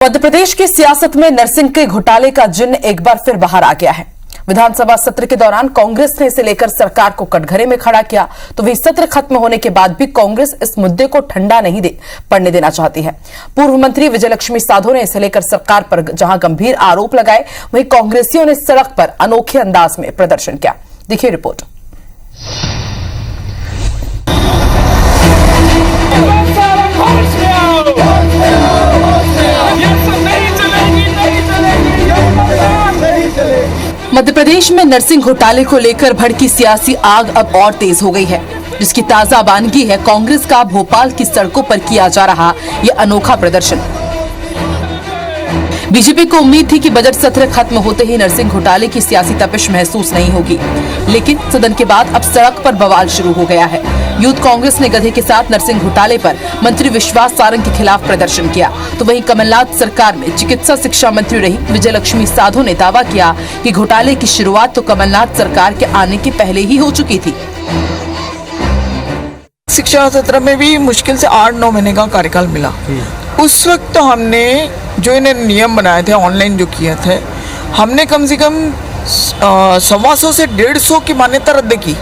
मध्य प्रदेश की सियासत में नरसिंह के घोटाले का जिन्न एक बार फिर बाहर आ गया है। विधानसभा सत्र के दौरान कांग्रेस ने इसे लेकर सरकार को कटघरे में खड़ा किया, तो वही सत्र खत्म होने के बाद भी कांग्रेस इस मुद्दे को ठंडा नहीं पड़ने देना चाहती है। पूर्व मंत्री विजयलक्ष्मी साधो ने इसे लेकर सरकार पर जहां गंभीर आरोप लगाए, वहीं कांग्रेसियों ने सड़क पर अनोखे अंदाज में प्रदर्शन किया। देखिए रिपोर्ट। मध्य प्रदेश में नरसिंह घोटाले को लेकर भड़की सियासी आग अब और तेज हो गई है, जिसकी ताजा बानगी है कांग्रेस का भोपाल की सड़कों पर किया जा रहा यह अनोखा प्रदर्शन। बीजेपी को उम्मीद थी कि बजट सत्र खत्म होते ही नरसिंह घोटाले की सियासी तपिश महसूस नहीं होगी, लेकिन सदन के बाद अब सड़क पर बवाल शुरू हो गया है। यूथ कांग्रेस ने गधे के साथ नरसिंह घोटाले पर मंत्री विश्वास सारंग के खिलाफ प्रदर्शन किया, तो वहीं कमलनाथ सरकार में चिकित्सा शिक्षा मंत्री रही विजयलक्ष्मी साधो ने दावा किया कि घोटाले की शुरुआत तो कमलनाथ सरकार के आने के पहले ही हो चुकी थी। शिक्षा सत्र में भी मुश्किल से 8-9 महीने का कार्यकाल मिला। उस वक्त तो हमने जो इन्हें नियम बनाए थे, ऑनलाइन जो किए थे, हमने कम से कम 125 से 150 की मान्यता रद्द की।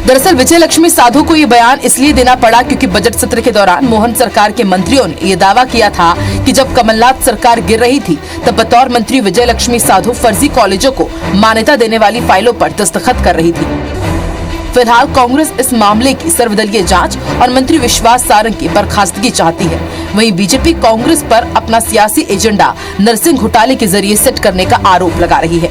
दरअसल विजयलक्ष्मी साधो को ये बयान इसलिए देना पड़ा क्योंकि बजट सत्र के दौरान मोहन सरकार के मंत्रियों ने ये दावा किया था कि जब कमलनाथ सरकार गिर रही थी तब बतौर मंत्री विजयलक्ष्मी साधो फर्जी कॉलेजों को मान्यता देने वाली फाइलों पर दस्तखत कर रही थी। फिलहाल कांग्रेस इस मामले की सर्वदलीय जांच और मंत्री विश्वास सारंग की बर्खास्तगी चाहती है। वहीं बीजेपी कांग्रेस पर अपना सियासी एजेंडा नरसिंह घोटाले के जरिए सेट करने का आरोप लगा रही है।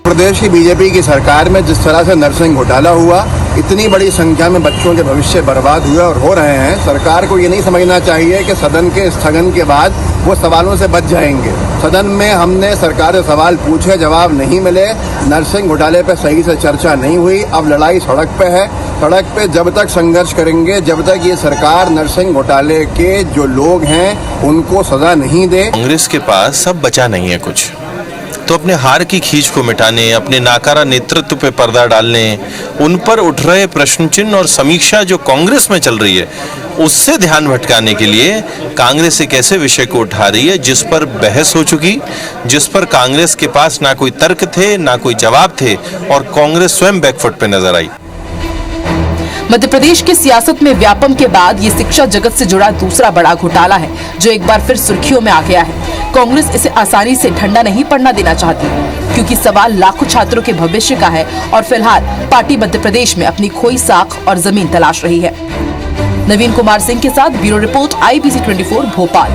प्रदेश की बीजेपी की सरकार में जिस तरह से नरसिंह घोटाला हुआ, इतनी बड़ी संख्या में बच्चों के भविष्य बर्बाद हुए और हो रहे हैं, सरकार को ये नहीं समझना चाहिए कि सदन के स्थगन के बाद वो सवालों से बच जाएंगे। सदन में हमने सरकार से सवाल पूछे, जवाब नहीं मिले, नरसिंह घोटाले पे सही से चर्चा नहीं हुई। अब लड़ाई सड़क पे है। सड़क पे जब तक संघर्ष करेंगे, जब तक ये सरकार नरसिंह घोटाले के जो लोग हैं उनको सजा नहीं दे। कांग्रेस के पास सब बचा नहीं है कुछ, तो अपने हार की खींच को मिटाने, अपने नाकारा नेतृत्व पे पर्दा डालने, उन पर उठ रहे प्रश्न चिन्ह और समीक्षा जो कांग्रेस में चल रही है उससे ध्यान भटकाने के लिए कांग्रेस एक ऐसे विषय को उठा रही है जिस पर बहस हो चुकी, जिस पर कांग्रेस के पास ना कोई तर्क थे ना कोई जवाब थे और कांग्रेस स्वयं बैकफुट पे नजर आई। मध्य प्रदेश की सियासत में व्यापम के बाद ये शिक्षा जगत से जुड़ा दूसरा बड़ा घोटाला है जो एक बार फिर सुर्खियों में आ गया है। कांग्रेस इसे आसानी से ठंडा नहीं पड़ना देना चाहती, क्योंकि सवाल लाखों छात्रों के भविष्य का है और फिलहाल पार्टी मध्य प्रदेश में अपनी खोई साख और जमीन तलाश रही है। नवीन कुमार सिंह के साथ ब्यूरो रिपोर्ट IBC 24 भोपाल।